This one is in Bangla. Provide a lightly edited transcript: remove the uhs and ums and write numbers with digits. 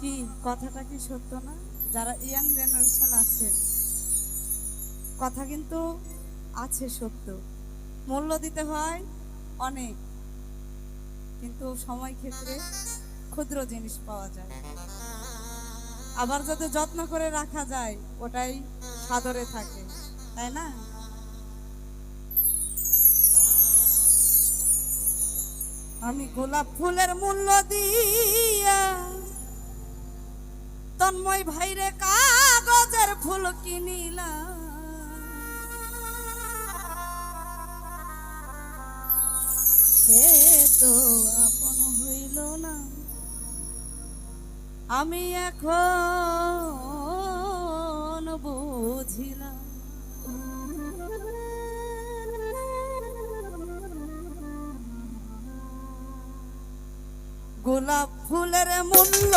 কি কথাটা কি সত্য না? যারা ইয়াং জেনারেশন আছেন, কথা কিন্তু আছে সত্য। মূল্য দিতে হয় অনেক, কিন্তু সময় ক্ষেত্রে ক্ষুদ্র জিনিস পাওয়া যায়। আবার যদি যত্ন করে রাখা যায় ওটাই সাদরে থাকে, তাই না? আমি গোলাপ ফুলের মূল্য দিয়া তন্ময় ভাইরে কাগজের ফুল কিনিলাম, সে তো আপন হইল না। আমি এখন বুঝিলাম, গোলাপ ফুলের মূল্য